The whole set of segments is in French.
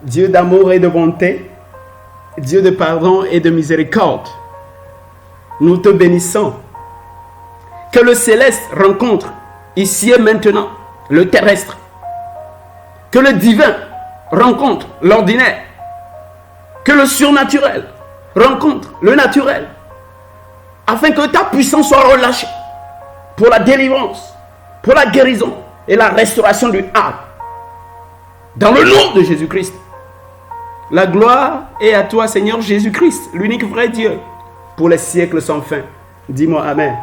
Dieu d'amour et de bonté, Dieu de pardon et de miséricorde, nous te bénissons. Que le céleste rencontre ici et maintenant le terrestre. Que le divin rencontre l'ordinaire. Que le surnaturel rencontre le naturel. Afin que ta puissance soit relâchée pour la délivrance, pour la guérison et la restauration du âme. Dans le nom de Jésus-Christ. La gloire est à toi, Seigneur Jésus-Christ, l'unique vrai Dieu, pour les siècles sans fin. Dis-moi Amen.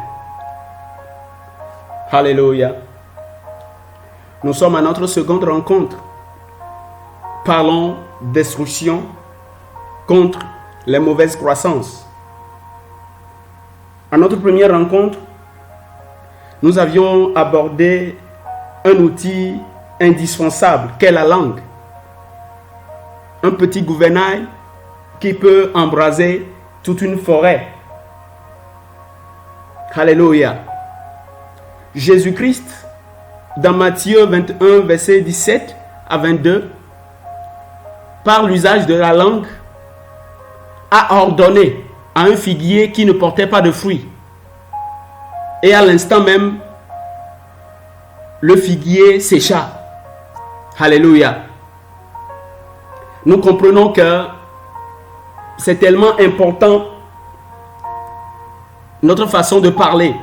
Alléluia. Nous sommes à notre seconde rencontre. Parlons d'instruction contre les mauvaises croissances. À notre première rencontre, nous avions abordé un outil indispensable qu'est la langue. Un petit gouvernail qui peut embraser toute une forêt. Alléluia. Jésus-Christ, dans Matthieu 21, verset 17 à 22, par l'usage de la langue, a ordonné à un figuier qui ne portait pas de fruits. Et à l'instant même, le figuier sécha. Alléluia. Nous comprenons que c'est tellement important notre façon de parler.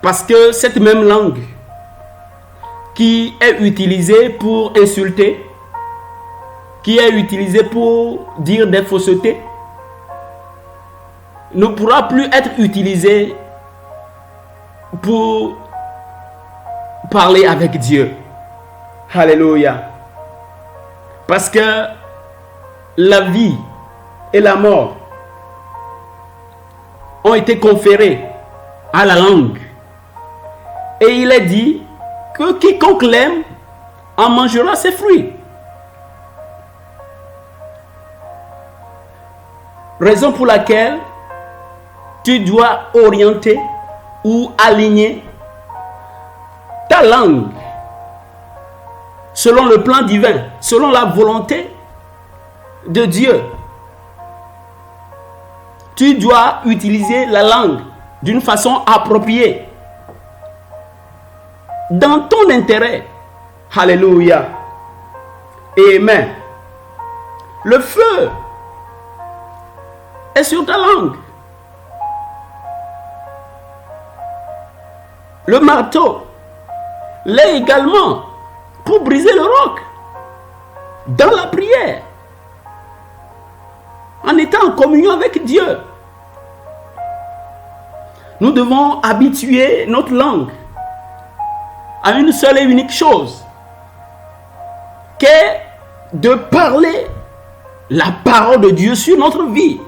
Parce que cette même langue qui est utilisée pour insulter, qui est utilisée pour dire des faussetés, ne pourra plus être utilisée pour parler avec Dieu. Alléluia. Parce que la vie et la mort ont été conférées à la langue. Et il est dit que quiconque l'aime en mangera ses fruits. Raison pour laquelle tu dois orienter ou aligner ta langue selon le plan divin, selon la volonté de Dieu. Tu dois utiliser la langue d'une façon appropriée, dans ton intérêt. Alléluia. Amen. Le feu est sur ta langue. Le marteau l'est également pour briser le roc. Dans la prière, en étant en communion avec Dieu, nous devons habituer notre langue à une seule et unique chose, qu'est de parler la parole de Dieu sur notre vie.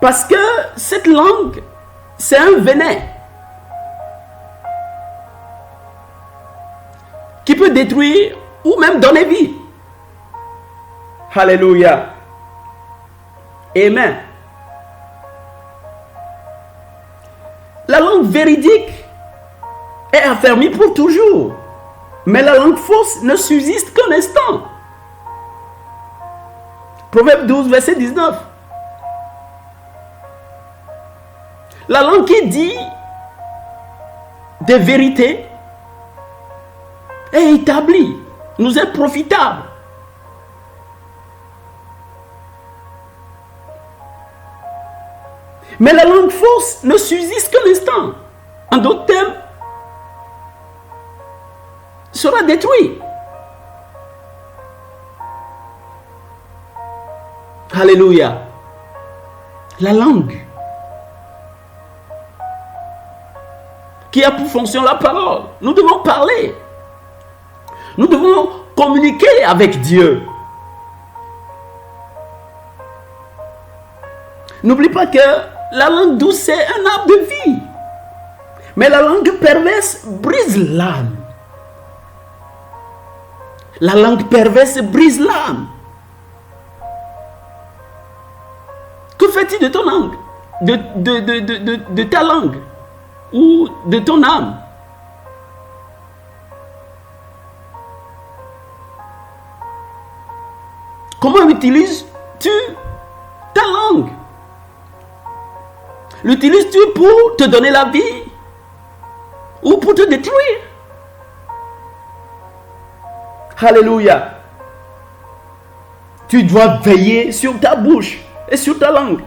Parce que cette langue, c'est un venin qui peut détruire ou même donner vie. Alléluia. Amen. La langue véridique est affermie pour toujours. Mais la langue fausse ne subsiste qu'un instant. Proverbe 12, verset 19. La langue qui dit des vérités est établie, nous est profitable. Mais la langue fausse ne subsiste qu'un instant. En d'autres termes, sera détruit. Alléluia. La langue qui a pour fonction la parole. Nous devons parler. Nous devons communiquer avec Dieu. N'oublie pas que la langue douce, c'est un arbre de vie. Mais la langue perverse brise l'âme. La langue perverse brise l'âme. Que fait-il de ton langue? De ta langue? Ou de ton âme? Comment utilises-tu ta langue? L'utilises-tu pour te donner la vie ou pour te détruire? Alléluia. Tu dois veiller sur ta bouche et sur ta langue,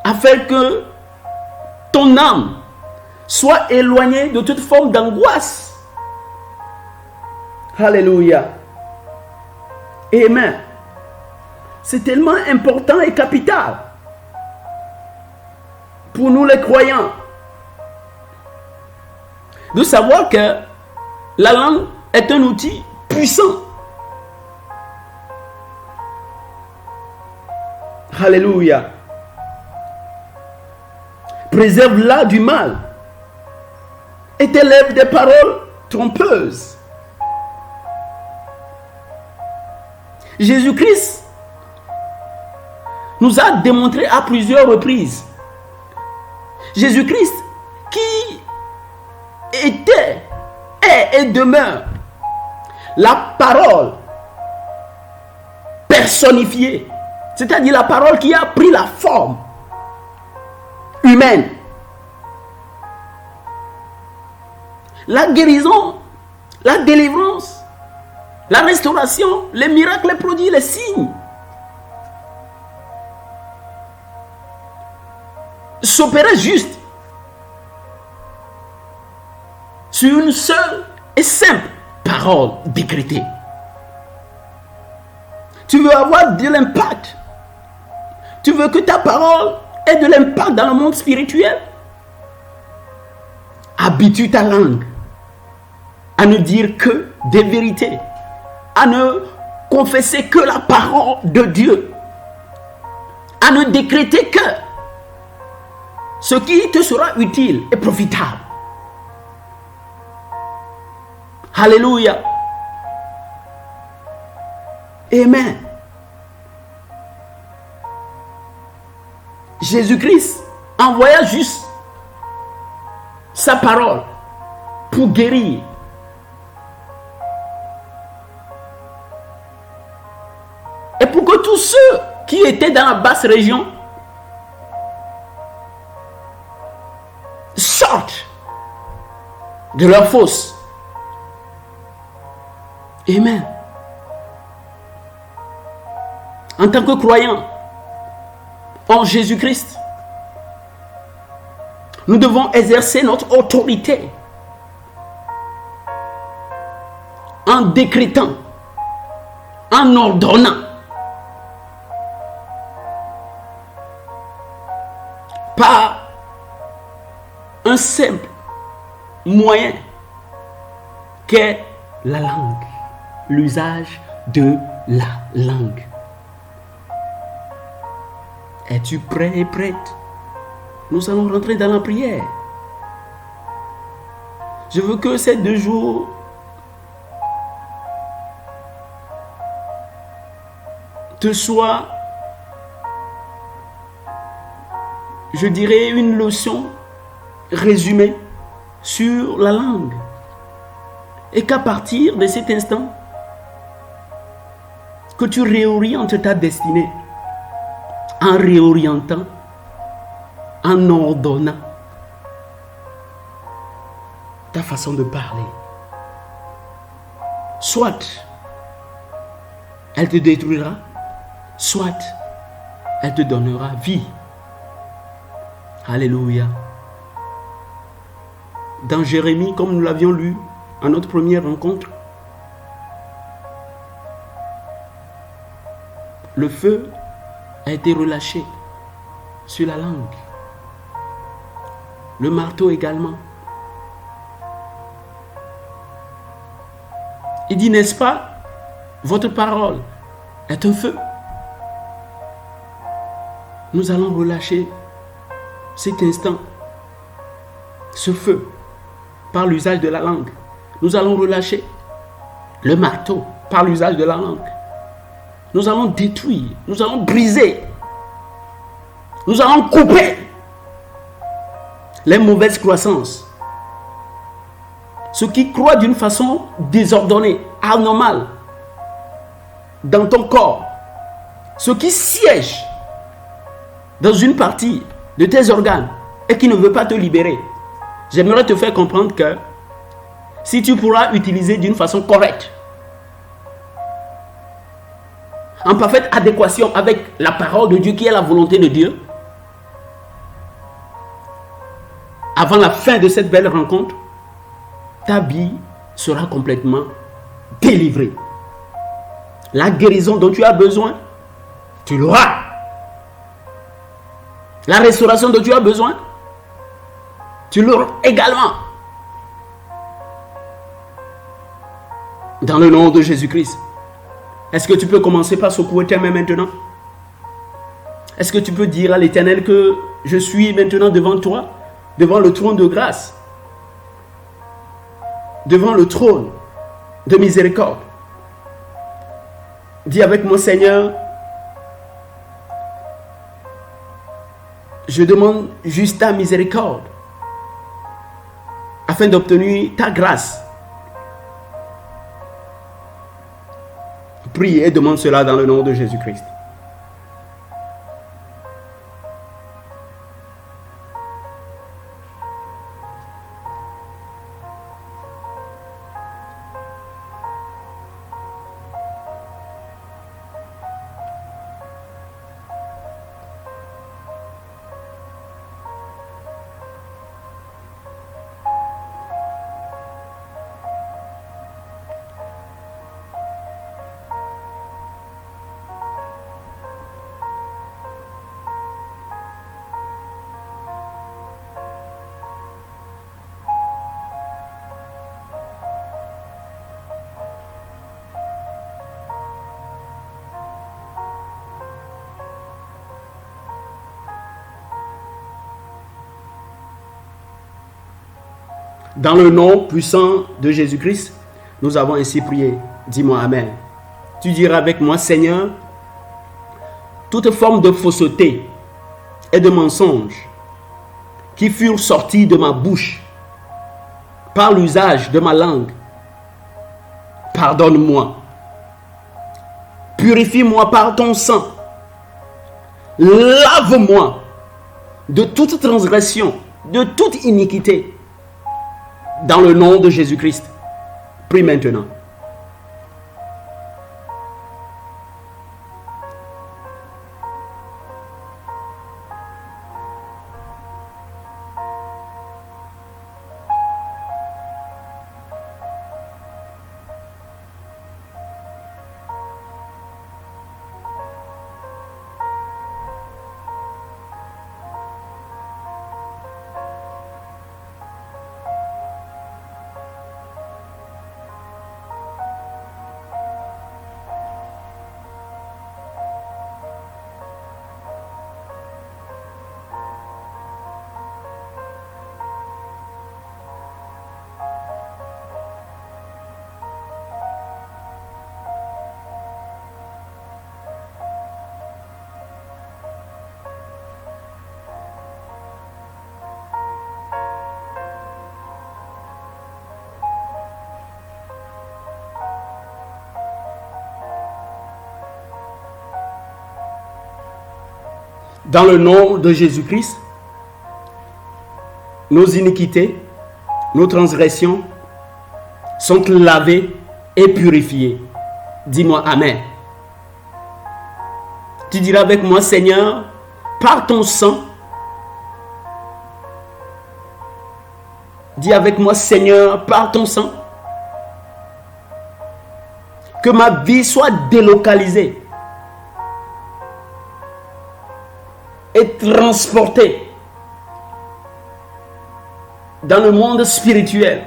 afin que ton âme soit éloignée de toute forme d'angoisse. Alléluia. Amen. C'est tellement important et capital pour nous les croyants de savoir que la langue est un outil puissant. Alléluia. Préserve-la du mal et t'élève des paroles trompeuses. Jésus-Christ nous a démontré à plusieurs reprises. Jésus-Christ qui était, est et demeure la parole personnifiée, c'est-à-dire la parole qui a pris la forme humaine. La guérison, la délivrance, la restauration, les miracles, les prodiges, les signes s'opéraient juste sur une seule et simple parole décrétée. Tu veux avoir de l'impact. Tu veux que ta parole ait de l'impact dans le monde spirituel. Habitue ta langue à ne dire que des vérités, à ne confesser que la parole de Dieu, à ne décréter que ce qui te sera utile et profitable. Alléluia. Amen. Jésus-Christ envoya juste sa parole pour guérir. Et pour que tous ceux qui étaient dans la basse région sortent de leur fosse. Amen. En tant que croyants en Jésus-Christ, nous devons exercer notre autorité en décrétant, en ordonnant, par un simple moyen qu'est la langue, l'usage de la langue. Es-tu prêt et prête? Nous allons rentrer dans la prière. Je veux que ces 2 jours te soient, je dirais, une leçon résumée sur la langue. Et qu'à partir de cet instant, que tu réorientes ta destinée en réorientant, en ordonnant ta façon de parler. Soit elle te détruira, soit elle te donnera vie. Alléluia. Dans Jérémie, comme nous l'avions lu à notre première rencontre, le feu a été relâché sur la langue. Le marteau également. Il dit, n'est-ce pas, votre parole est un feu. Nous allons relâcher cet instant, ce feu, par l'usage de la langue. Nous allons relâcher le marteau par l'usage de la langue. Nous allons détruire, nous allons briser, nous allons couper les mauvaises croissances. Ceux qui croient d'une façon désordonnée, anormal dans ton corps, ce qui siège dans une partie de tes organes et qui ne veut pas te libérer, j'aimerais te faire comprendre que si tu pourras utiliser d'une façon correcte, en parfaite adéquation avec la parole de Dieu qui est la volonté de Dieu, avant la fin de cette belle rencontre, ta vie sera complètement délivrée. La guérison dont tu as besoin, tu l'auras. La restauration dont tu as besoin, tu l'auras également. Dans le nom de Jésus-Christ. Est-ce que tu peux commencer par secouer tes mains maintenant? Est-ce que tu peux dire à l'Éternel que je suis maintenant devant toi, devant le trône de grâce, devant le trône de miséricorde? Dis avec moi, Seigneur, je demande juste ta miséricorde afin d'obtenir ta grâce. Prie et demande cela dans le nom de Jésus-Christ. Dans le nom puissant de Jésus-Christ, nous avons ainsi prié. Dis-moi Amen. Tu diras avec moi, Seigneur, toute forme de fausseté et de mensonge qui furent sortis de ma bouche par l'usage de ma langue, pardonne-moi. Purifie-moi par ton sang. Lave-moi de toute transgression, de toute iniquité. Dans le nom de Jésus-Christ. Prie maintenant. Dans le nom de Jésus-Christ, nos iniquités, nos transgressions sont lavées et purifiées. Dis-moi Amen. Tu diras avec moi, Seigneur, par ton sang, dis avec moi, Seigneur, par ton sang, que ma vie soit délocalisée et transportée dans le monde spirituel,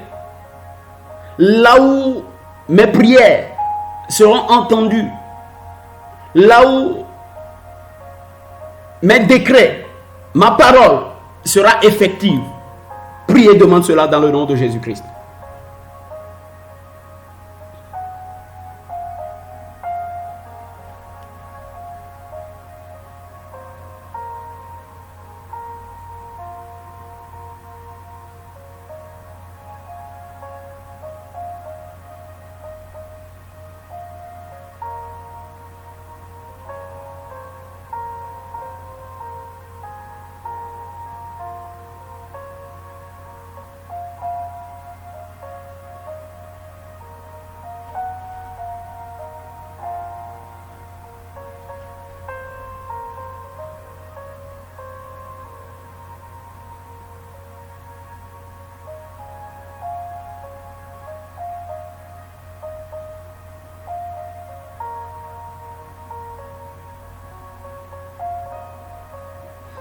là où mes prières seront entendues, là où mes décrets, ma parole sera effective. Prie et demande cela dans le nom de Jésus-Christ.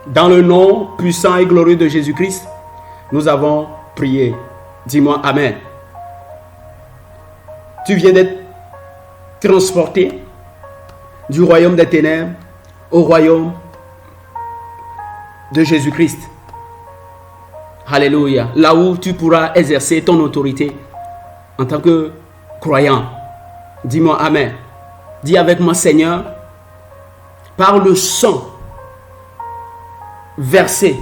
Dans le nom puissant et glorieux de Jésus-Christ, nous avons prié. Dis-moi Amen. Tu viens d'être transporté du royaume des ténèbres au royaume de Jésus-Christ. Alléluia. Là où tu pourras exercer ton autorité en tant que croyant. Dis-moi Amen. Dis avec moi, Seigneur, par le sang versé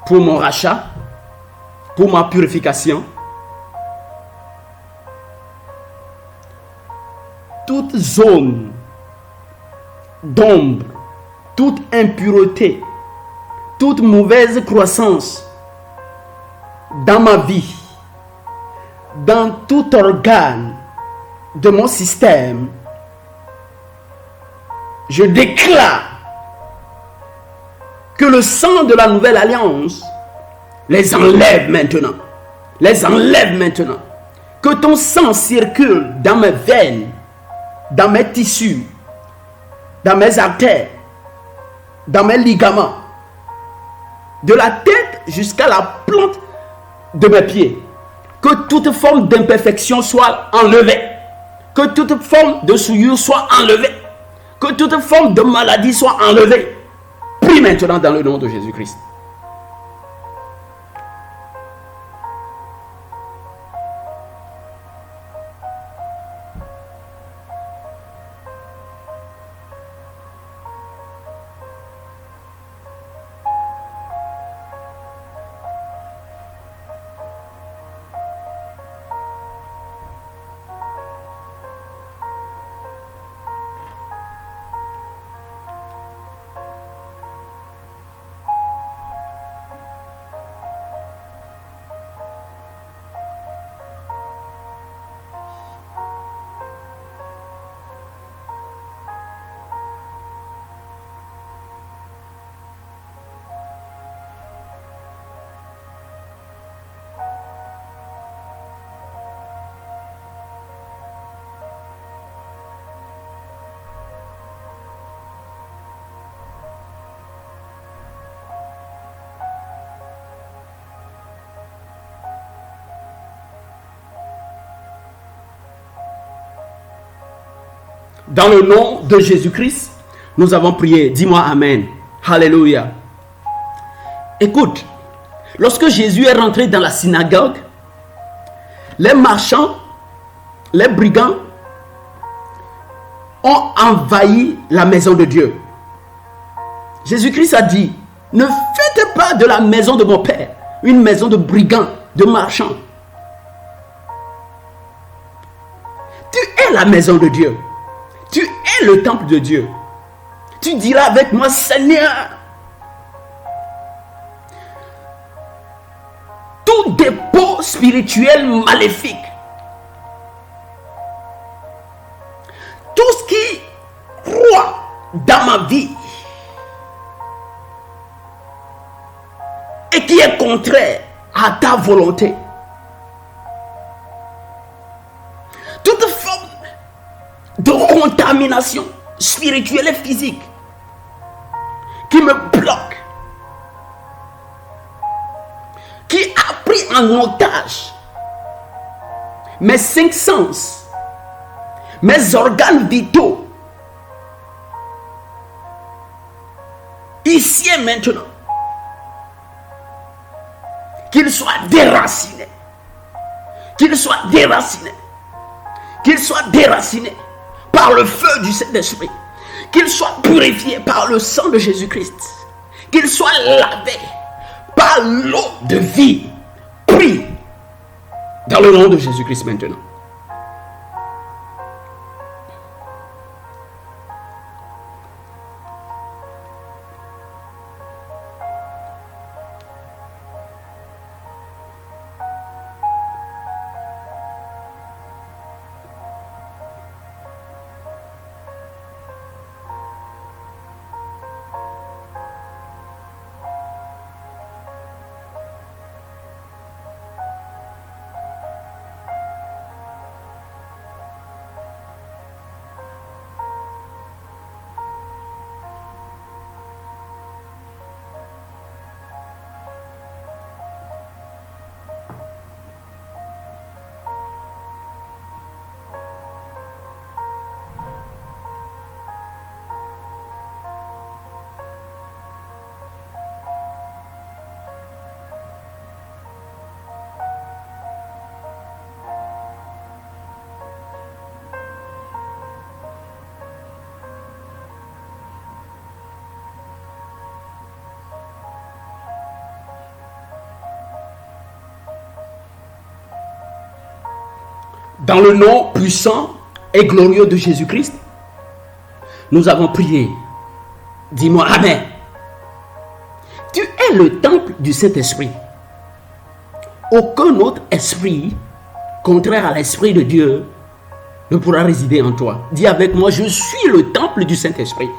pour mon rachat, pour ma purification, toute zone d'ombre, toute impureté, toute mauvaise croissance dans ma vie, dans tout organe de mon système, je déclare que le sang de la nouvelle alliance les enlève maintenant. Les enlève maintenant. Que ton sang circule dans mes veines, dans mes tissus, dans mes artères, dans mes ligaments, de la tête jusqu'à la plante de mes pieds. Que toute forme d'imperfection soit enlevée. Que toute forme de souillure soit enlevée. Que toute forme de maladie soit enlevée. Prie maintenant dans le nom de Jésus-Christ. Dans le nom de Jésus-Christ, nous avons prié. Dis-moi Amen. Alléluia. Écoute, lorsque Jésus est rentré dans la synagogue, les marchands, les brigands ont envahi la maison de Dieu. Jésus-Christ a dit, ne faites pas de la maison de mon Père une maison de brigands, de marchands. Tu es la maison de Dieu. Tu es le temple de Dieu. Tu diras avec moi, Seigneur, tout dépôt spirituel maléfique, tout ce qui croit dans ma vie et qui est contraire à ta volonté, toute forme de contamination spirituelle et physique qui me bloque, qui a pris en otage mes 5 sens, mes organes vitaux, ici et maintenant, qu'il soit déraciné, qu'il soit déraciné, qu'il soit déraciné par le feu du Saint-Esprit, qu'il soit purifié par le sang de Jésus-Christ, qu'il soit lavé par l'eau de vie. Prie dans le nom de Jésus-Christ maintenant. Dans le nom puissant et glorieux de Jésus-Christ, nous avons prié. Dis-moi Amen. Tu es le temple du Saint-Esprit. Aucun autre esprit, contraire à l'Esprit de Dieu, ne pourra résider en toi. Dis avec moi, je suis le temple du Saint-Esprit.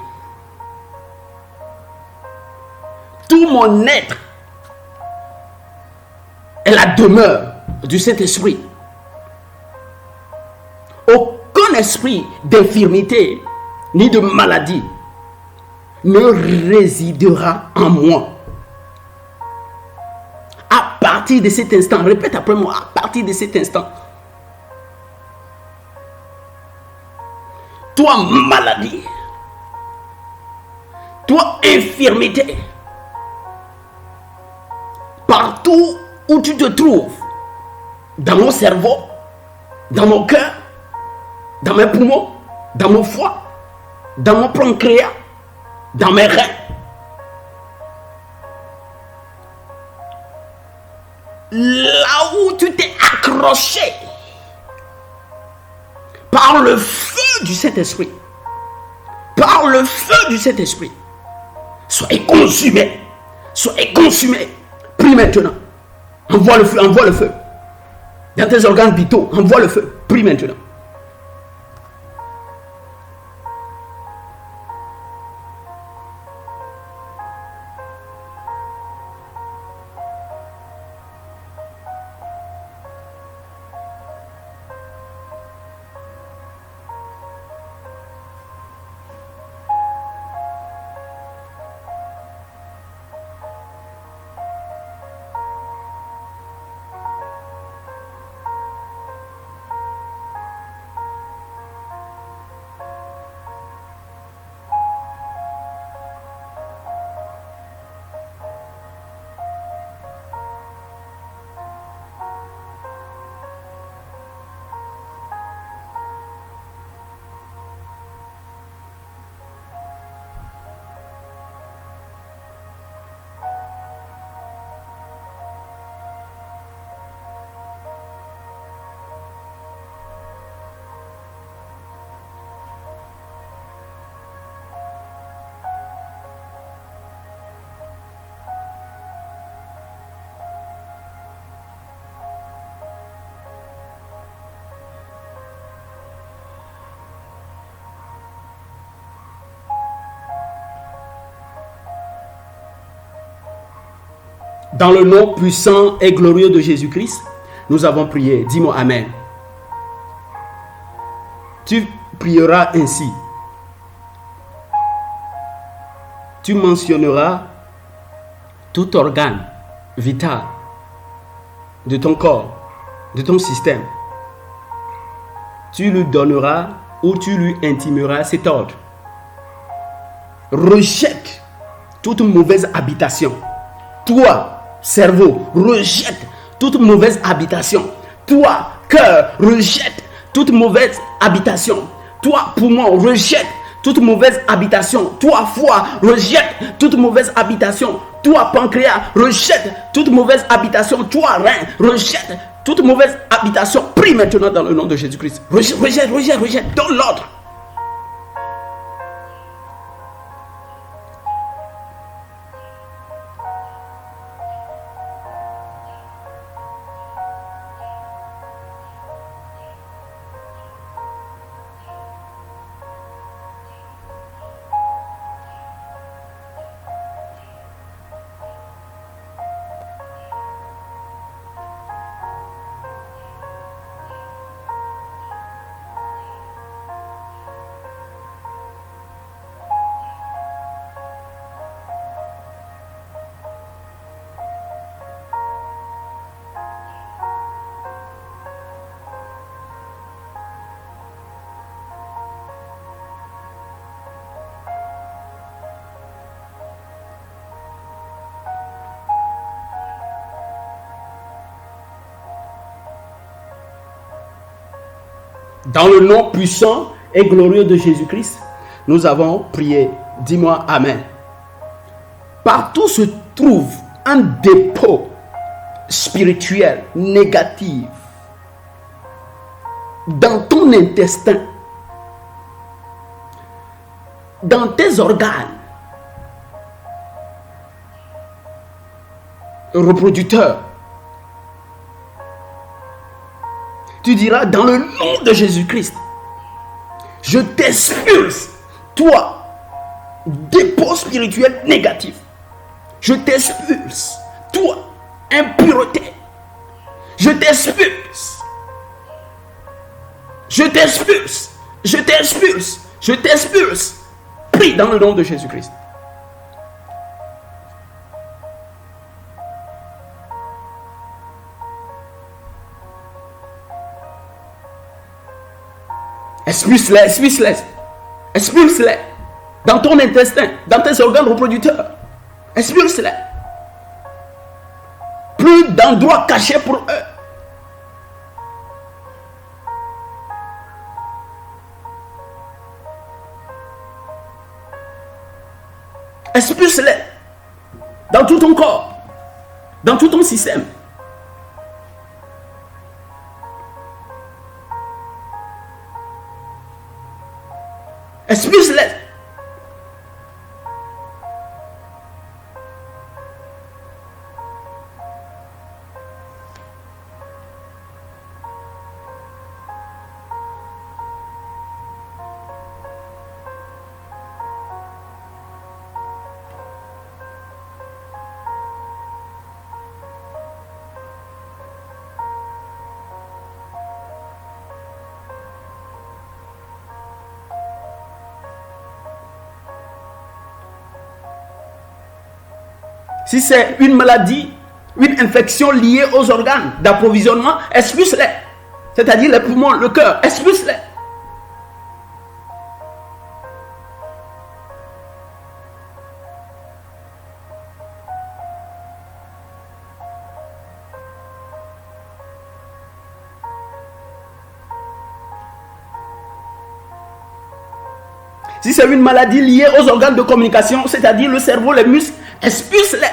Tout mon être est la demeure du Saint-Esprit. Aucun esprit d'infirmité ni de maladie ne résidera en moi. À partir de cet instant, répète après moi, à partir de cet instant, toi maladie, toi infirmité, partout où tu te trouves, dans mon cerveau, dans mon cœur, dans mes poumons, dans mon foie, dans mon pancréas, dans mes reins, là où tu t'es accroché par le feu du Saint-Esprit, par le feu du Saint-Esprit, soyez consumés, prie maintenant, envoie le feu, dans tes organes vitaux, envoie le feu, prie maintenant. Dans le nom puissant et glorieux de Jésus-Christ, nous avons prié. Dis-moi Amen. Tu prieras ainsi. Tu mentionneras tout organe vital de ton corps, de ton système. Tu lui donneras ou tu lui intimeras cet ordre. Rejette toute mauvaise habitation. Toi, cerveau, rejette toute mauvaise habitation. Toi, cœur, rejette toute mauvaise habitation. Toi, poumon, rejette toute mauvaise habitation. Toi, foie, rejette toute mauvaise habitation. Toi, pancréas, rejette toute mauvaise habitation. Toi, rein, rejette toute mauvaise habitation. Prie maintenant dans le nom de Jésus-Christ. Rejette. Donne l'ordre. Dans le nom puissant et glorieux de Jésus-Christ, nous avons prié. Dis-moi Amen. Partout se trouve un dépôt spirituel négatif dans ton intestin, dans tes organes reproducteurs. Tu diras, dans le nom de Jésus-Christ, je t'expulse, toi, dépôt spirituel négatif. Je t'expulse, toi, impureté. Je t'expulse. Je t'expulse. Je t'expulse. Je t'expulse. Prie dans le nom de Jésus-Christ. Expulse-les, expulse-les. Expulse-les. Dans ton intestin, dans tes organes reproducteurs. Expulse-les. Plus d'endroits cachés pour eux. Expulse-les dans tout ton corps, dans tout ton système. Expulse-les. Si c'est une maladie, une infection liée aux organes d'approvisionnement, expulse-les. C'est-à-dire les poumons, le cœur, expulse-les. Si c'est une maladie liée aux organes de communication, c'est-à-dire le cerveau, les muscles, expulse-les.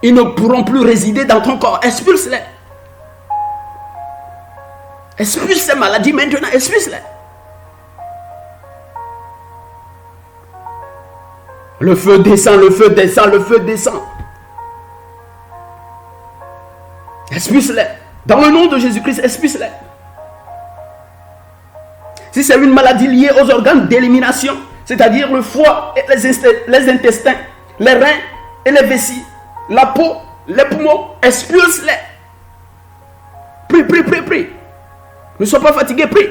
Ils ne pourront plus résider dans ton corps. Expulse-les. Expulse ces maladies maintenant. Expulse-les. Le feu descend, le feu descend, le feu descend. Expulse-les. Dans le nom de Jésus-Christ, expulse-les. Si c'est une maladie liée aux organes d'élimination, c'est-à-dire le foie et les intestins, les reins et les vessies, la peau, les poumons, expulse-les. Prie, prie, prie, prie. Ne sois pas fatigué, prie.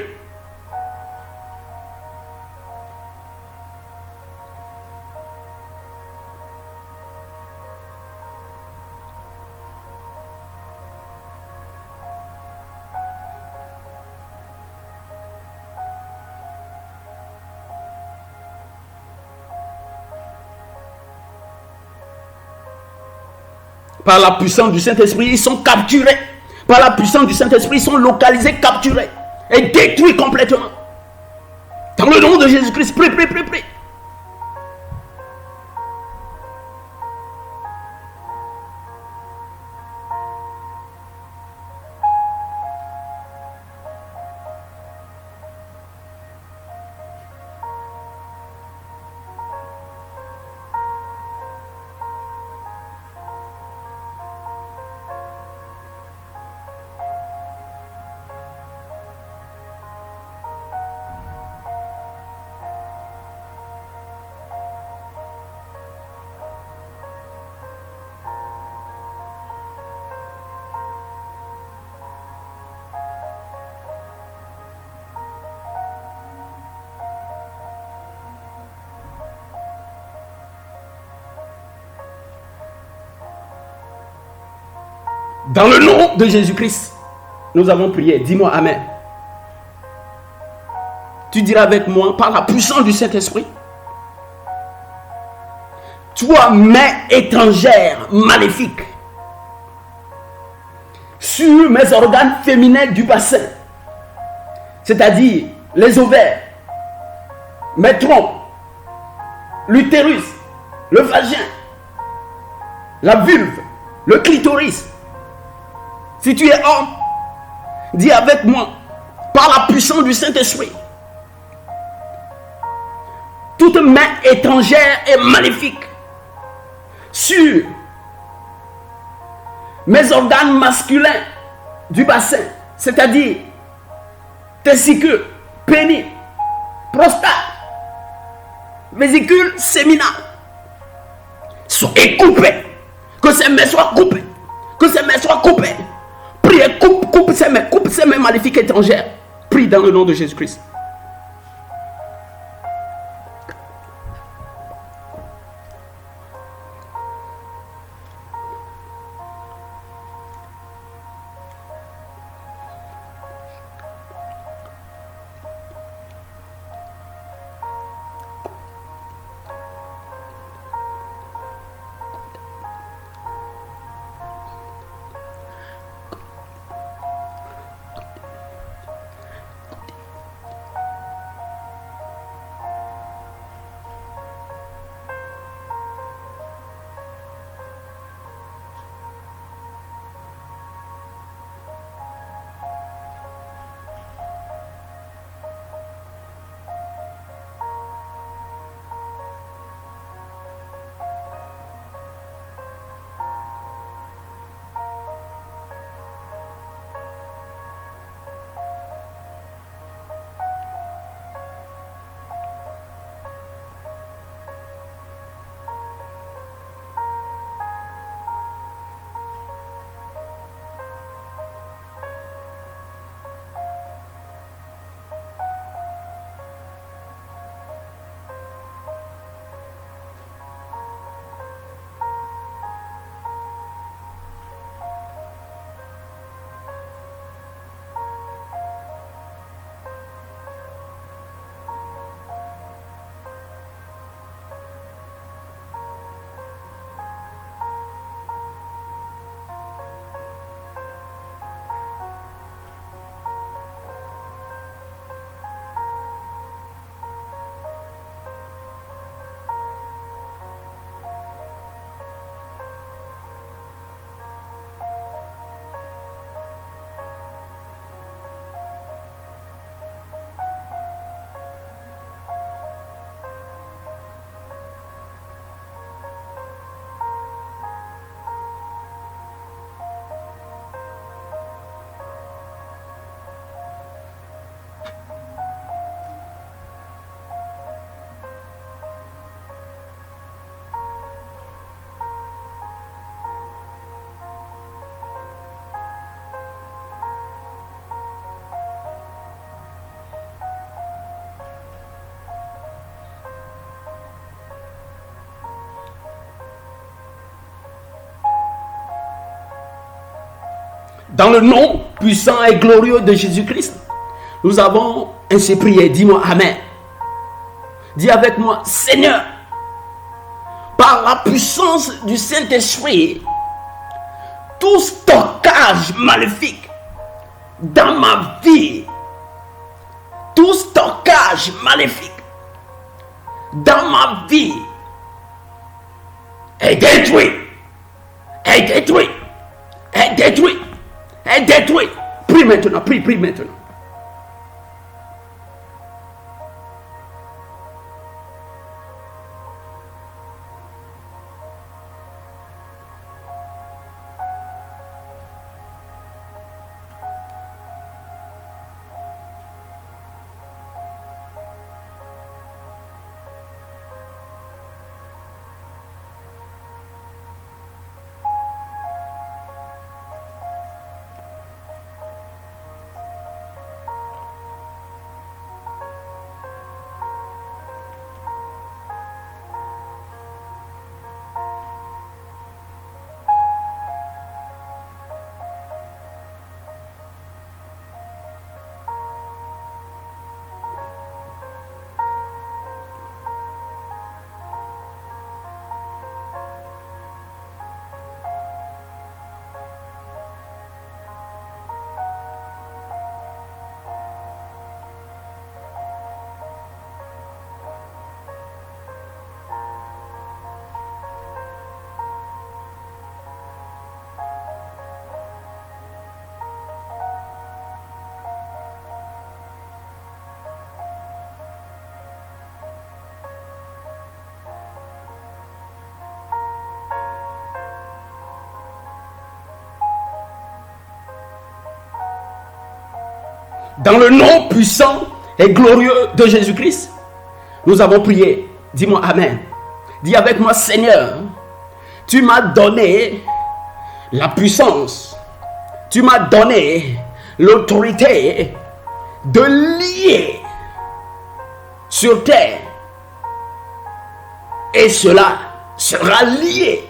Par la puissance du Saint-Esprit, ils sont capturés. Par la puissance du Saint-Esprit, ils sont localisés, capturés et détruits complètement. Dans le nom de Jésus-Christ, prie, prie, prie, prie. Dans le nom de Jésus-Christ, nous avons prié. Dis-moi Amen. Tu diras avec moi, par la puissance du Saint-Esprit, toi, main étrangère, maléfique, sur mes organes féminins du bassin, c'est-à-dire les ovaires, mes trompes, l'utérus, le vagin, la vulve, le clitoris, Si tu es homme, dis avec moi, par la puissance du Saint-Esprit, toute main étrangère et maléfique sur mes organes masculins du bassin, c'est-à-dire testicules, pénis, prostate, vésicule séminale, soient coupées. Que ces mains soient coupées. Que ces mains soient coupées. Priez, coupe ces mains maléfiques étrangères. Prie dans le nom de Jésus-Christ. Dans le nom puissant et glorieux de Jésus-Christ, nous avons ainsi prié. Dis-moi Amen. Dis avec moi, Seigneur, par la puissance du Saint-Esprit, tout stockage maléfique dans ma vie, tout stockage maléfique dans ma vie est détruit, est détruit, est détruit, est détruit. Prie maintenant, prie maintenant. Dans le nom puissant et glorieux de Jésus-Christ, nous avons prié. Dis-moi Amen. Dis avec moi, Seigneur, tu m'as donné la puissance. Tu m'as donné l'autorité de lier sur terre. Et cela sera lié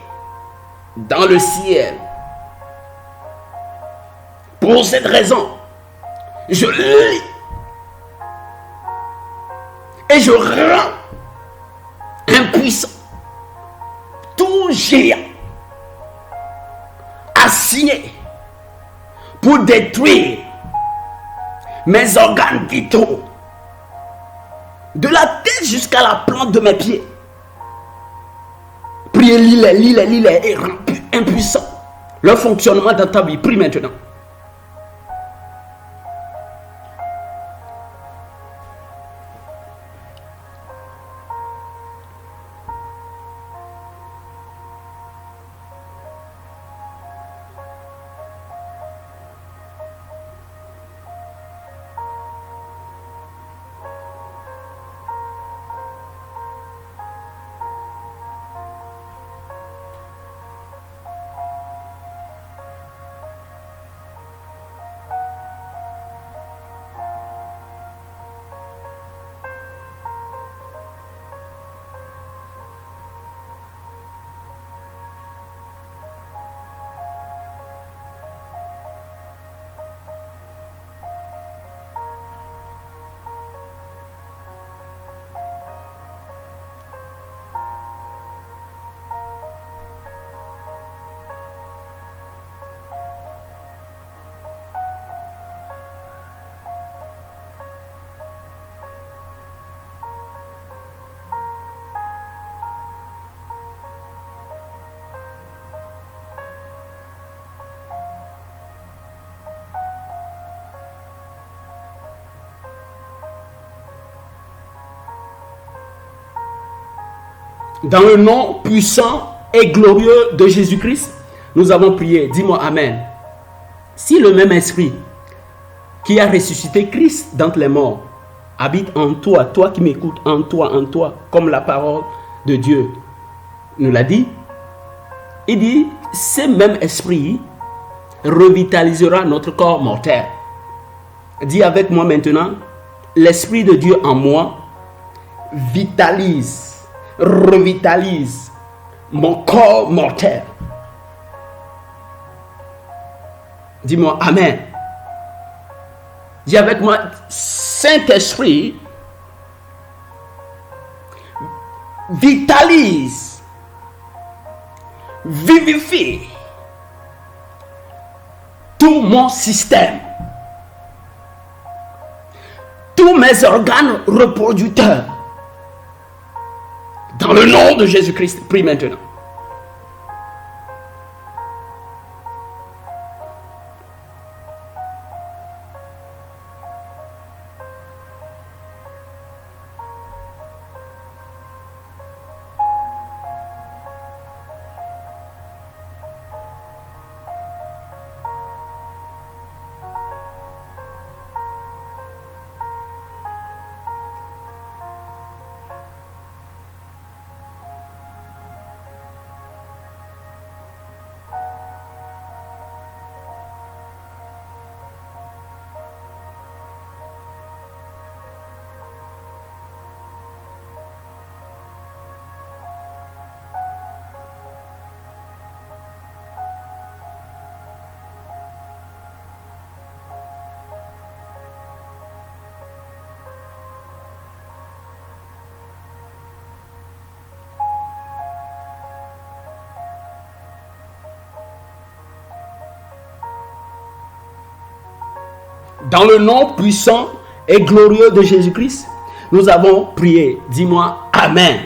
dans le ciel. Pour cette raison, je lis et je rends impuissant tout géant assigné pour détruire mes organes vitaux, de la tête jusqu'à la plante de mes pieds. Priez, lis-les et rends impuissant leur fonctionnement dans ta vie. Prie maintenant. Dans le nom puissant et glorieux de Jésus-Christ, nous avons prié. Dis-moi Amen. Si le même esprit qui a ressuscité Christ d'entre les morts habite en toi, toi qui m'écoutes, en toi, comme la parole de Dieu nous l'a dit, il dit, ce même esprit revitalisera notre corps mortel. Dis avec moi maintenant, l'esprit de Dieu en moi revitalise mon corps mortel. Dis-moi Amen. Dis avec moi, Saint-Esprit vitalise, vivifie tout mon système, tous mes organes reproducteurs. Dans le nom de Jésus-Christ, prie maintenant. Dans le nom puissant et glorieux de Jésus-Christ, nous avons prié. Dis-moi Amen.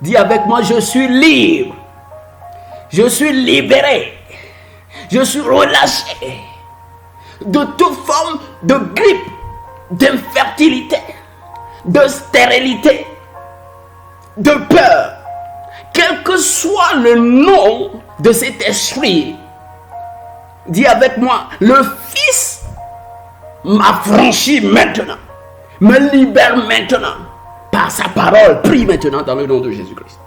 Dis avec moi, je suis libre. Je suis libéré. Je suis relâché de toute forme de grippe, d'infertilité, de stérilité, de peur. Quel que soit le nom de cet esprit, dis avec moi, le Fils m'affranchit maintenant, me libère maintenant par sa parole. Prie maintenant dans le nom de Jésus-Christ.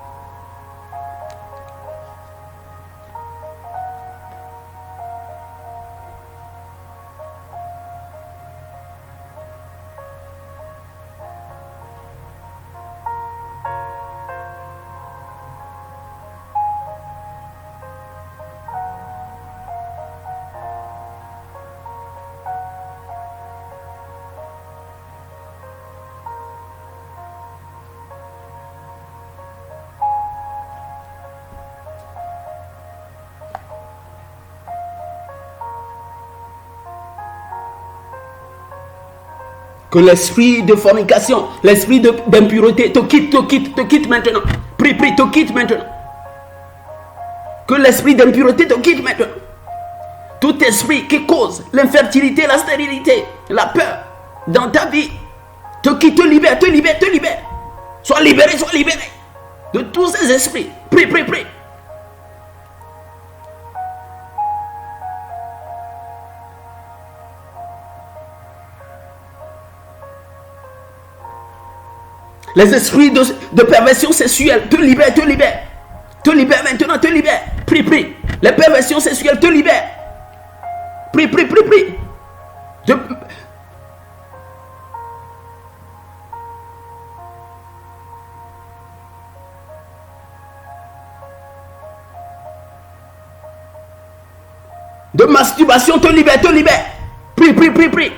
Que l'esprit de fornication, l'esprit d'impureté te quitte maintenant. Prie, te quitte maintenant. Que l'esprit d'impureté te quitte maintenant. Tout esprit qui cause l'infertilité, la stérilité, la peur dans ta vie, te quitte, te libère. Sois libéré de tous ces esprits. Prie. Les esprits de perversion sexuelle te libèrent. Te libère maintenant. Prie. Les perversions sexuelles te libèrent. Prie. De masturbation te libère. Prie.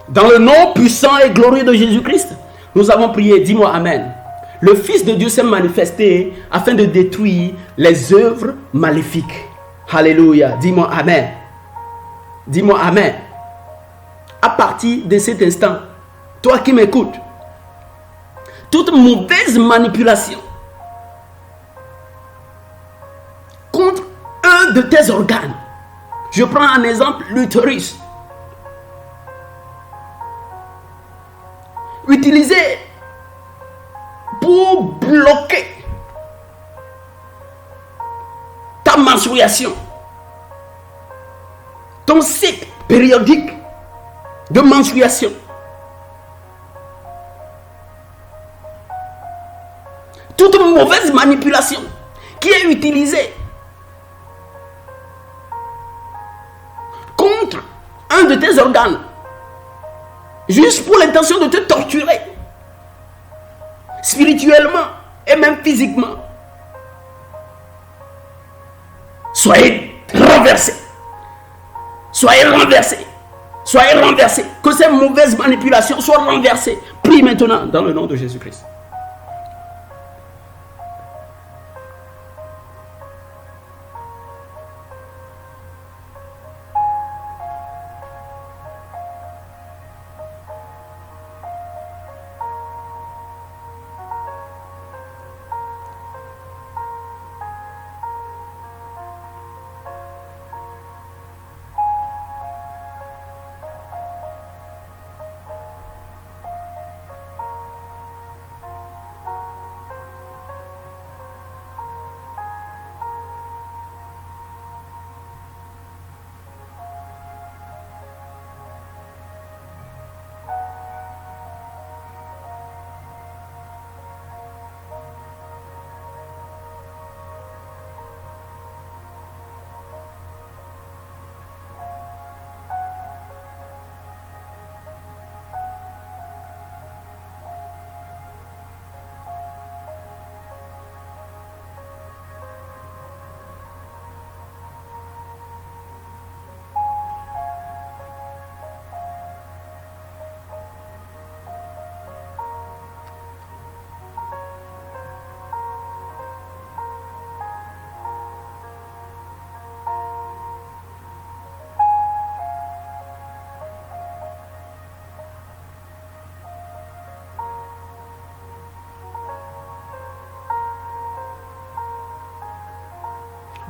Dans le nom puissant et glorieux de Jésus-Christ, nous avons prié. Dis-moi Amen. Le Fils de Dieu s'est manifesté afin de détruire les œuvres maléfiques. Alléluia. Dis-moi Amen. Dis-moi Amen. À partir de cet instant, toi qui m'écoutes, toute mauvaise manipulation contre un de tes organes, je prends un exemple, l'utérus, utilisé pour bloquer ta menstruation, ton cycle périodique de menstruation. Toute mauvaise manipulation qui est utilisée contre un de tes organes, juste pour l'intention de te torturer, spirituellement et même physiquement, soyez renversés. Que ces mauvaises manipulations soient renversées. Prie maintenant dans le nom de Jésus-Christ.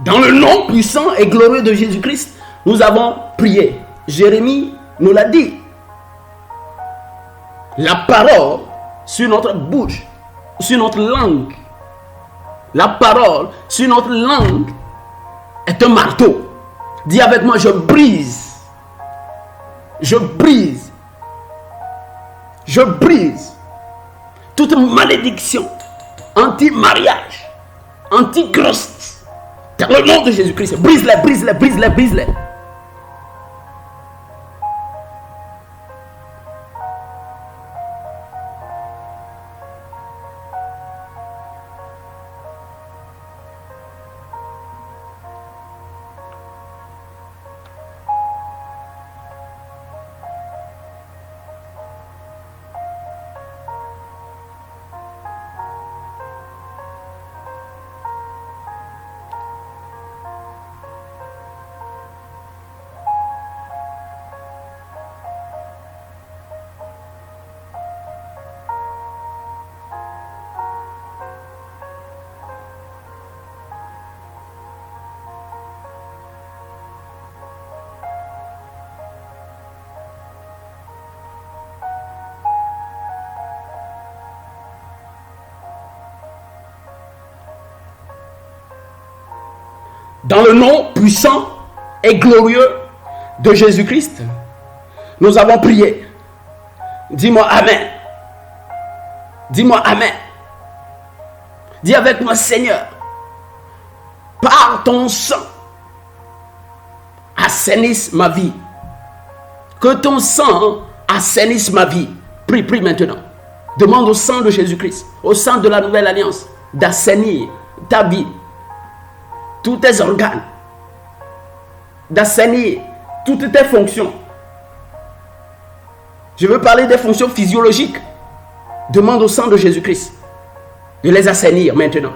Dans le nom puissant et glorieux de Jésus-Christ, nous avons prié. Jérémie nous l'a dit. La parole sur notre bouche, sur notre langue, la parole sur notre langue est un marteau. Dis avec moi, je brise. Je brise. Je brise toute malédiction anti-mariage, anti-grossesse. Dans le nom de Jésus-Christ, brise-les, brise-les, brise-les, brise-les. Dans le nom puissant et glorieux de Jésus-Christ, nous avons prié. Dis-moi Amen. Dis-moi Amen. Dis avec moi, Seigneur, par ton sang, assainisse ma vie. Que ton sang assainisse ma vie. Prie, prie maintenant. Demande au sang de Jésus-Christ, au sang de la nouvelle alliance, d'assainir ta vie, tous tes organes, d'assainir toutes tes fonctions. Je veux parler des fonctions physiologiques. Demande au sang de Jésus-Christ de les assainir maintenant.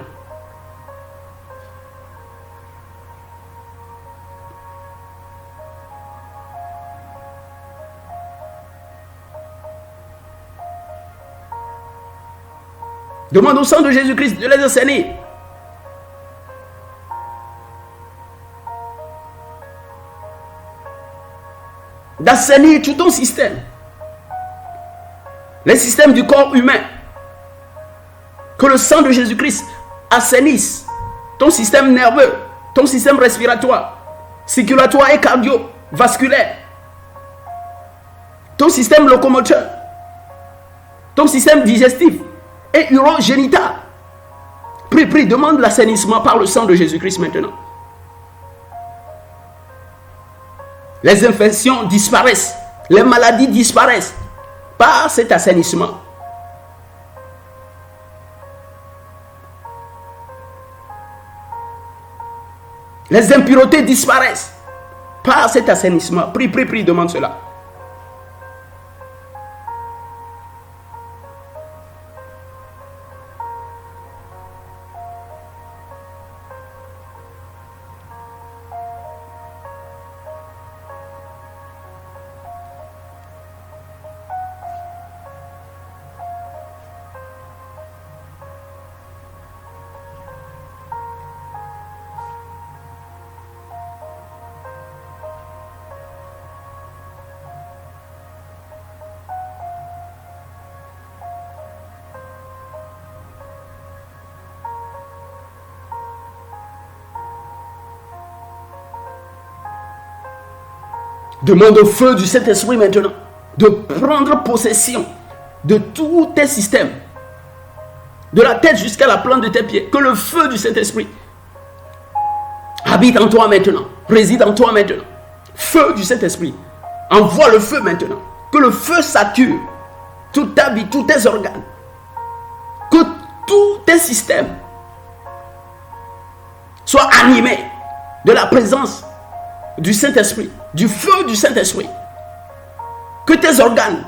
Demande au sang de Jésus-Christ de les assainir. D'assainir tout ton système. Les systèmes du corps humain. Que le sang de Jésus-Christ assainisse ton système nerveux, ton système respiratoire, circulatoire et cardiovasculaire, ton système locomoteur, ton système digestif et urogénital. Prie, prie, demande l'assainissement par le sang de Jésus-Christ maintenant. Les infections disparaissent, les maladies disparaissent par cet assainissement. Les impuretés disparaissent par cet assainissement. Prie, prie, prie, demande cela. Demande au feu du Saint-Esprit maintenant de prendre possession de tous tes systèmes, de la tête jusqu'à la plante de tes pieds. Que le feu du Saint-Esprit habite en toi maintenant, réside en toi maintenant. Feu du Saint-Esprit, envoie le feu maintenant. Que le feu sature toute ta vie, tous tes organes. Que tous tes systèmes soient animés de la présence du Saint-Esprit, du feu du Saint-Esprit. Que tes organes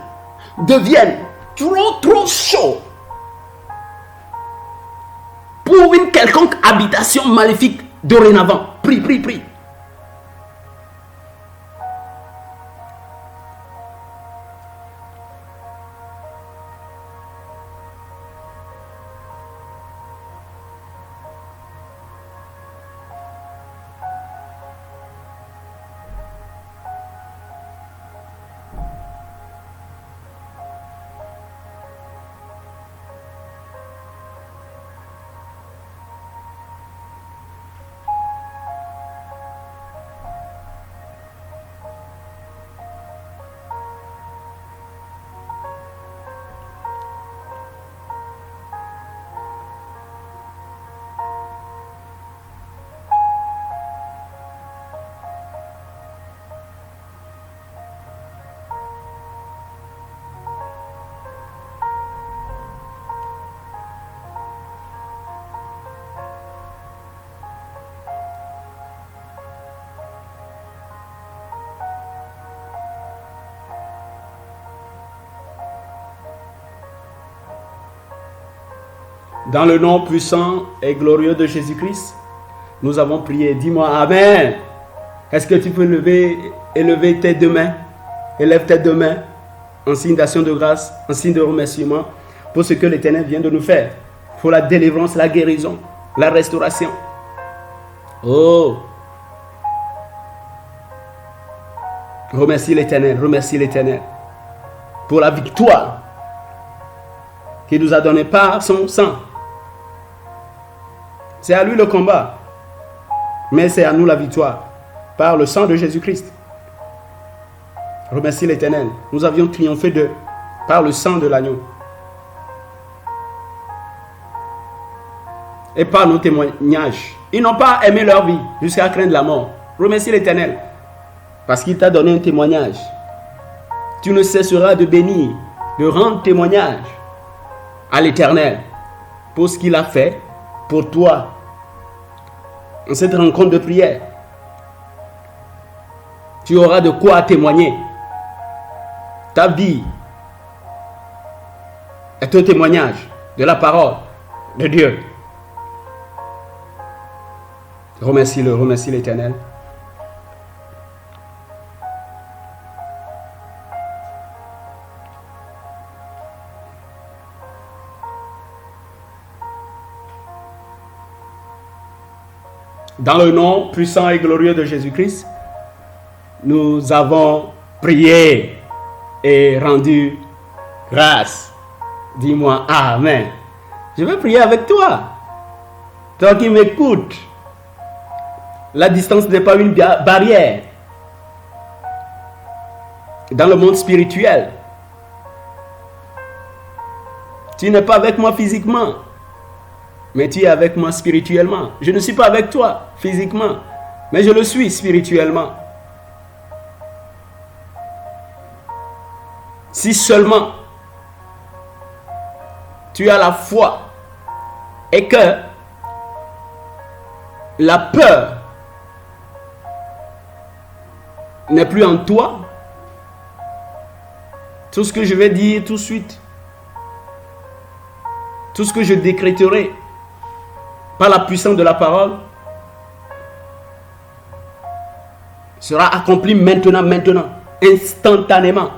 deviennent trop chauds pour une quelconque habitation maléfique dorénavant. Prie, prie, prie. Dans le nom puissant et glorieux de Jésus-Christ, nous avons prié. Dis-moi Amen. Est-ce que tu peux élever tes deux mains? Élève tes deux mains en signe d'action de grâce, en signe de remerciement pour ce que l'Éternel vient de nous faire. Pour la délivrance, la guérison, la restauration. Oh! Remercie l'Éternel, remercie l'Éternel pour la victoire qu'il nous a donnée par son sang. C'est à lui le combat, mais c'est à nous la victoire par le sang de Jésus-Christ. Remercie l'Éternel. Nous avions triomphé par le sang de l'agneau. Et par nos témoignages. Ils n'ont pas aimé leur vie jusqu'à craindre la mort. Remercie l'Éternel parce qu'il t'a donné un témoignage. Tu ne cesseras de bénir, de rendre témoignage à l'Éternel pour ce qu'il a fait pour toi en cette rencontre de prière. Tu auras de quoi témoigner. Ta vie est un témoignage de la parole de Dieu. Remercie-le, remercie l'Éternel. Dans le nom puissant et glorieux de Jésus-Christ, nous avons prié et rendu grâce. Dis-moi Amen. Je vais prier avec toi. Toi qui m'écoutes. La distance n'est pas une barrière. Dans le monde spirituel, tu n'es pas avec moi physiquement, mais tu es avec moi spirituellement. Je ne suis pas avec toi physiquement, mais je le suis spirituellement. Si seulement tu as la foi et que la peur n'est plus en toi, tout ce que je vais dire tout de suite, tout ce que je décréterai par la puissance de la parole sera accompli maintenant, instantanément.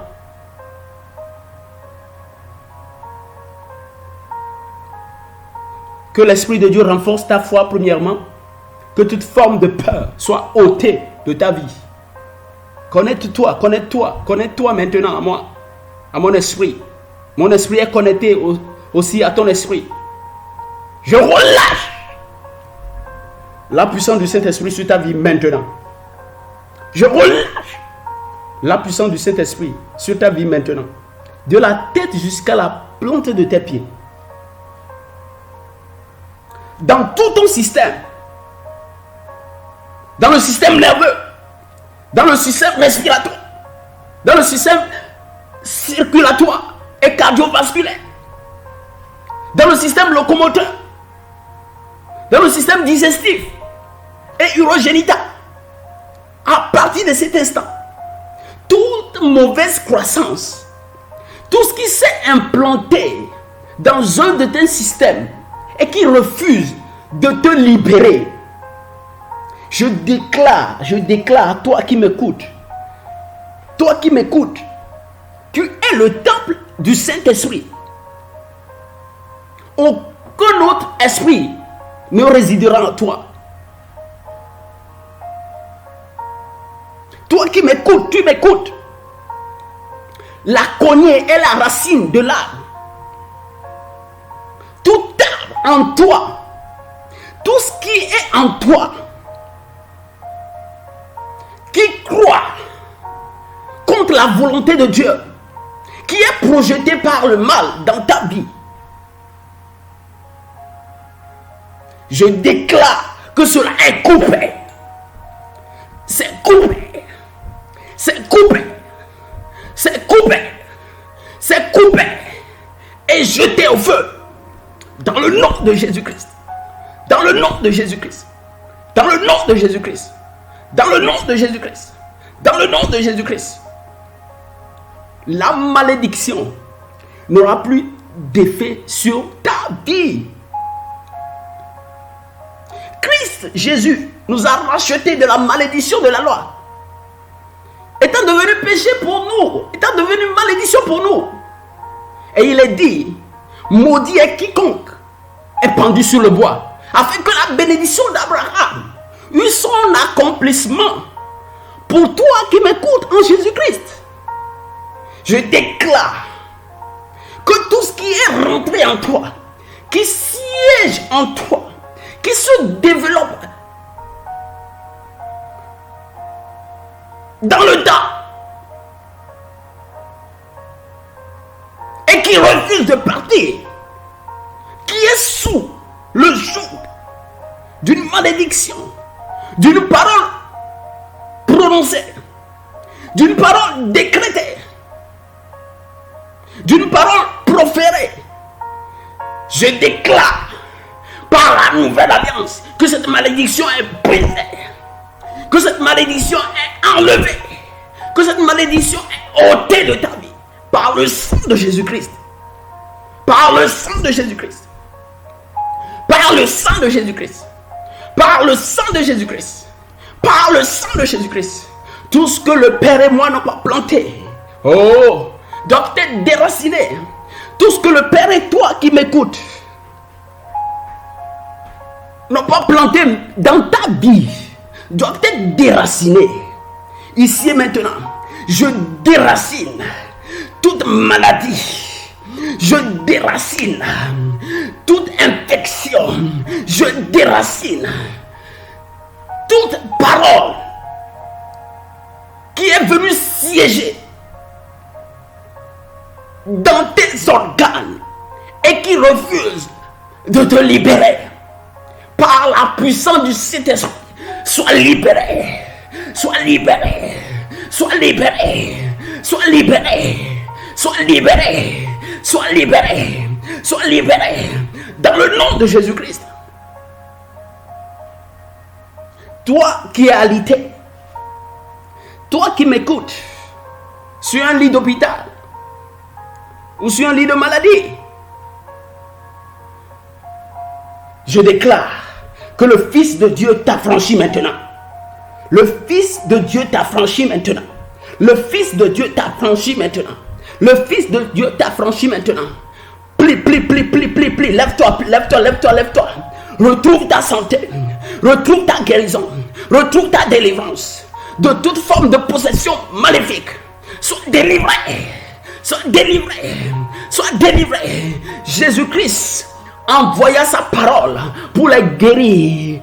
Que l'Esprit de Dieu renforce ta foi premièrement, que toute forme de peur soit ôtée de ta vie. Connecte-toi maintenant à moi, à mon esprit. Mon esprit est connecté aussi à ton esprit. Je relâche la puissance du Saint-Esprit sur ta vie maintenant. Je relâche la puissance du Saint-Esprit sur ta vie maintenant. De la tête jusqu'à la plante de tes pieds. Dans tout ton système. Dans le système nerveux. Dans le système respiratoire. Dans le système circulatoire et cardiovasculaire. Dans le système locomoteur. Dans le système digestif et urogénital. À partir de cet instant, toute mauvaise croissance, tout ce qui s'est implanté dans un de tes systèmes et qui refuse de te libérer, je déclare à toi qui m'écoutes, tu es le temple du Saint-Esprit. Aucun autre esprit ne résidera en toi. Toi qui m'écoutes, tu m'écoutes. La cognée est la racine de l'arbre. Tout arbre en toi, tout ce qui est en toi, qui croit contre la volonté de Dieu, qui est projeté par le mal dans ta vie, je déclare que cela est coupé. C'est coupé. C'est coupé. C'est coupé. C'est coupé. Et jeté au feu. Dans le nom de Jésus-Christ. Dans le nom de Jésus-Christ. Dans le nom de Jésus-Christ. Dans le nom de Jésus-Christ. Dans le nom de Jésus-Christ. La malédiction n'aura plus d'effet sur ta vie. Christ Jésus nous a rachetés de la malédiction de la loi, étant devenu péché pour nous, étant devenu malédiction pour nous. Et il est dit, maudit est quiconque est pendu sur le bois, afin que la bénédiction d'Abraham eut son accomplissement pour toi qui m'écoutes en Jésus-Christ. Je déclare que tout ce qui est rentré en toi, qui siège en toi, qui se développe dans le temps et qui refuse de partir, qui est sous le joug d'une malédiction, d'une parole prononcée, d'une parole décrétée, d'une parole proférée, je déclare par la nouvelle alliance que cette malédiction est brisée, que cette malédiction est enlevée, que cette malédiction est ôtée de ta vie par le sang de Jésus-Christ, par le sang de Jésus-Christ, par le sang de Jésus-Christ, par le sang de Jésus-Christ, par le sang de Jésus-Christ. Tout ce que le Père et moi n'ont pas planté, doit être déraciné. Tout ce que le Père et toi qui m'écoutes n'ont pas planté dans ta vie doit être déraciné. Ici et maintenant, je déracine toute maladie, je déracine toute infection, je déracine toute parole qui est venue siéger dans tes organes et qui refuse de te libérer. Par la puissance du Saint-Esprit, sois libéré, sois libéré, sois libéré, sois libéré, sois libéré, sois libéré, sois libéré, dans le nom de Jésus-Christ. Toi qui es alité, toi qui m'écoutes sur un lit d'hôpital ou sur un lit de maladie, je déclare que le Fils de Dieu t'affranchit maintenant. Le Fils de Dieu t'affranchit maintenant. Le Fils de Dieu t'affranchit maintenant. Le Fils de Dieu t'affranchit maintenant. Plie. Lève-toi. Retrouve ta santé. Retrouve ta guérison. Retrouve ta délivrance de toute forme de possession maléfique. Sois délivré. Sois délivré. Sois délivré. Jésus-Christ envoya sa parole pour les guérir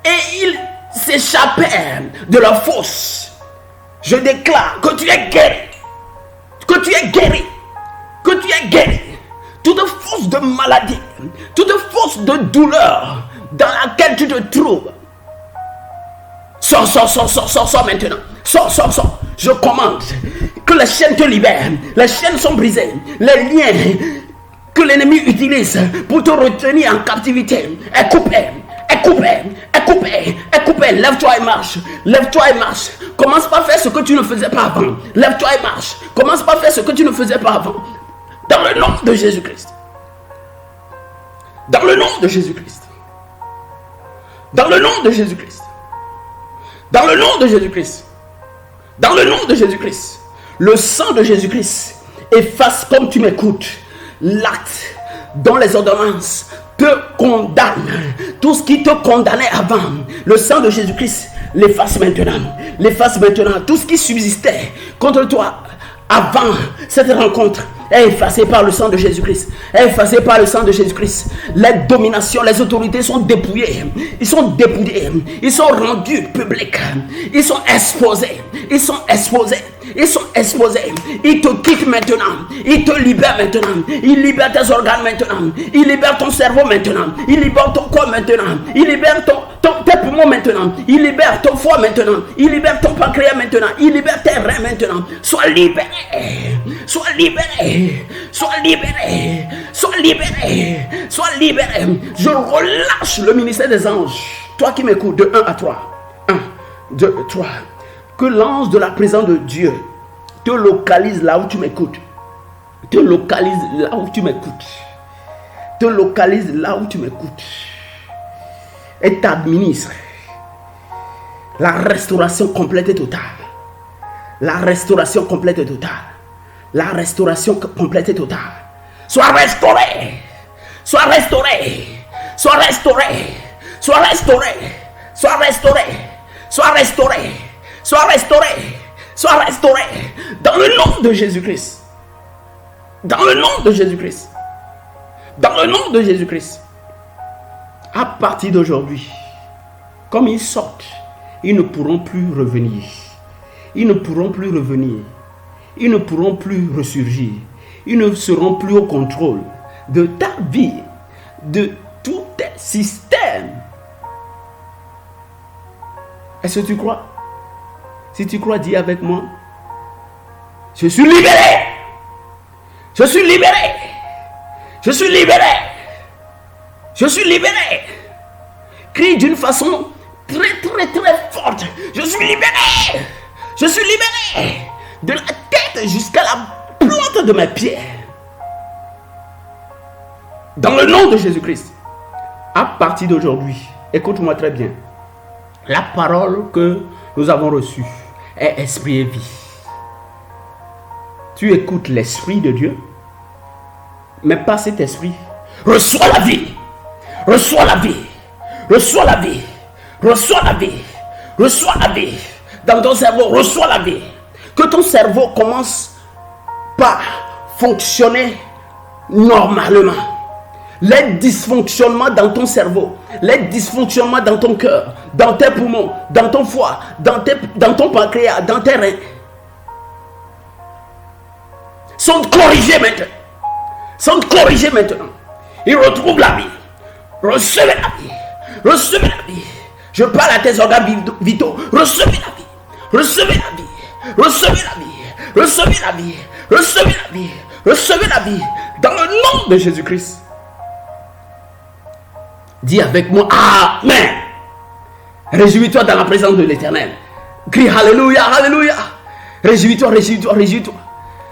et ils s'échappèrent de la fosse. Je déclare que tu es guéri, que tu es guéri, que tu es guéri. Toute force de maladie, toute force de douleur dans laquelle tu te trouves, sors maintenant. Sors. Je commande que les chaînes te libèrent. Les chaînes sont brisées. Les liens que l'ennemi utilise pour te retenir en captivité est coupé. Lève-toi et marche. Commence pas à faire ce que tu ne faisais pas avant. Lève-toi et marche. Commence pas à faire ce que tu ne faisais pas avant. Dans le nom de Jésus-Christ. Dans le nom de Jésus-Christ. Dans le nom de Jésus-Christ. Dans le nom de Jésus-Christ. Dans le nom de Jésus-Christ. Le sang de Jésus-Christ efface, comme tu m'écoutes, l'acte dont les ordonnances te condamnent. Tout ce qui te condamnait avant, le sang de Jésus-Christ l'efface maintenant. L'efface maintenant. Tout ce qui subsistait contre toi avant cette rencontre est effacé par le sang de Jésus-Christ. Est effacé par le sang de Jésus-Christ. Les dominations, les autorités sont dépouillées. Ils sont dépouillés. Ils sont rendus publics. Ils sont exposés. Ils sont exposés. Il te quitte maintenant. Il te libère maintenant. Il libère tes organes maintenant. Il libère ton cerveau maintenant. Il libère ton corps maintenant. Il libère tes poumons maintenant. Il libère ton foie maintenant. Il libère ton pancréas maintenant. Il libère tes reins maintenant. Sois libéré. Sois libéré. Sois libéré. Sois libéré. Sois libéré. Je relâche le ministère des anges. Toi qui m'écoutes de 1 à 3. 1, 2, 3. Que l'ange de la présence de Dieu te localise là où tu m'écoutes. Te localise là où tu m'écoutes. Te localise là où tu m'écoutes. et t'administre la restauration complète et totale. La restauration complète et totale. La restauration complète et totale. Sois restauré. Sois restauré. Sois restauré. Sois restauré. Sois restauré. Sois restauré. Sois restauré. Sois restauré. Dans le nom de Jésus-Christ. Dans le nom de Jésus-Christ. Dans le nom de Jésus-Christ. À partir d'aujourd'hui, comme ils sortent, ils ne pourront plus revenir. Ils ne pourront plus revenir. Ils ne pourront plus ressurgir. Ils ne seront plus au contrôle de ta vie, de tous tes systèmes. Est-ce que tu crois? Si tu crois, dis avec moi. Je suis libéré. Je suis libéré. Je suis libéré. Je suis libéré. Crie d'une façon très très très forte. Je suis libéré. Je suis libéré. De la tête jusqu'à la plante de mes pieds. Dans le nom de Jésus-Christ. À partir d'aujourd'hui, écoute-moi très bien. La parole que nous avons reçue est esprit et vie. Tu écoutes l'esprit de Dieu, mais pas cet esprit. Reçois la vie. Reçois la vie. Reçois la vie. Reçois la vie. Reçois la vie. Dans ton cerveau, reçois la vie. Que ton cerveau commence par fonctionner normalement. Les dysfonctionnements dans ton cerveau, les dysfonctionnements dans ton cœur, dans tes poumons, dans ton foie, dans ton pancréas, dans tes reins, sont corrigés maintenant. Sont corrigés maintenant. Ils retrouvent la vie. Recevez la vie. Recevez la vie. Je parle à tes organes vitaux. Recevez la vie. Recevez la vie. Recevez la vie. Recevez la vie. Recevez la vie. Recevez la vie. Dans le nom de Jésus-Christ. Dis avec moi, Amen. Réjouis-toi dans la présence de l'Éternel. Crie Alléluia, Alléluia. Réjouis-toi, réjouis-toi, réjouis-toi.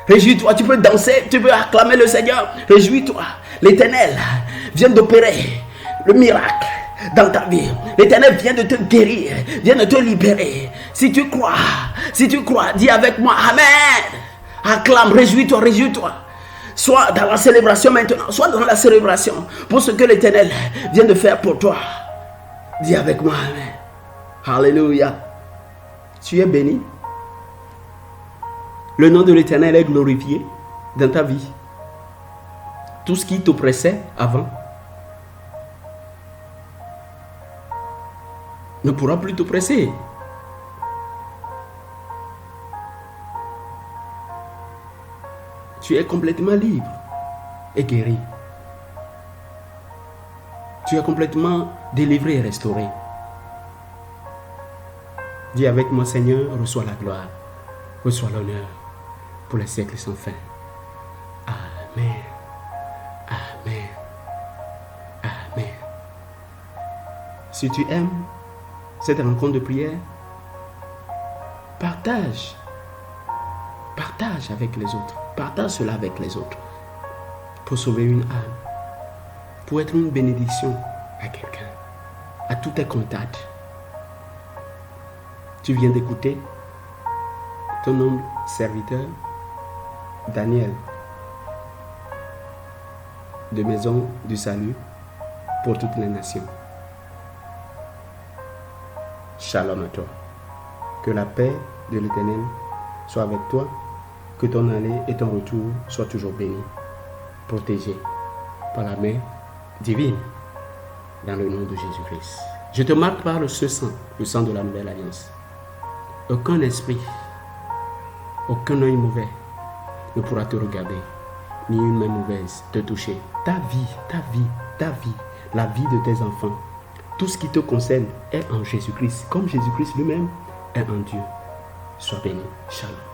Réjouis-toi, tu peux danser, tu peux acclamer le Seigneur. Réjouis-toi. L'Éternel vient d'opérer le miracle dans ta vie. L'Éternel vient de te guérir, vient de te libérer. Si tu crois, dis avec moi, Amen. Acclame, réjouis-toi, réjouis-toi. Sois dans la célébration maintenant. Sois dans la célébration pour ce que l'Éternel vient de faire pour toi. Dis avec moi, Amen. Alléluia. Tu es béni. Le nom de l'Éternel est glorifié dans ta vie. Tout ce qui t'oppressait avant ne pourra plus t'oppresser. Tu es complètement libre et guéri. Tu es complètement délivré et restauré. Dis avec moi, Seigneur, reçois la gloire, reçois l'honneur pour les siècles sans fin. Amen. Amen. Amen. Si tu aimes cette rencontre de prière, partage avec les autres. Partage cela avec les autres. Pour sauver une âme. Pour être une bénédiction à quelqu'un. À tous tes contacts. Tu viens d'écouter ton humble serviteur Daniel de Maison du Salut pour toutes les nations. Shalom à toi. Que la paix de l'Éternel soit avec toi. Que ton aller et ton retour soient toujours bénis, protégés par la main divine, dans le nom de Jésus-Christ. Je te marque par le sang de la nouvelle alliance. Aucun esprit, aucun œil mauvais ne pourra te regarder, ni une main mauvaise te toucher. Ta vie, la vie de tes enfants, tout ce qui te concerne est en Jésus-Christ, comme Jésus-Christ lui-même est en Dieu. Sois béni. Shalom.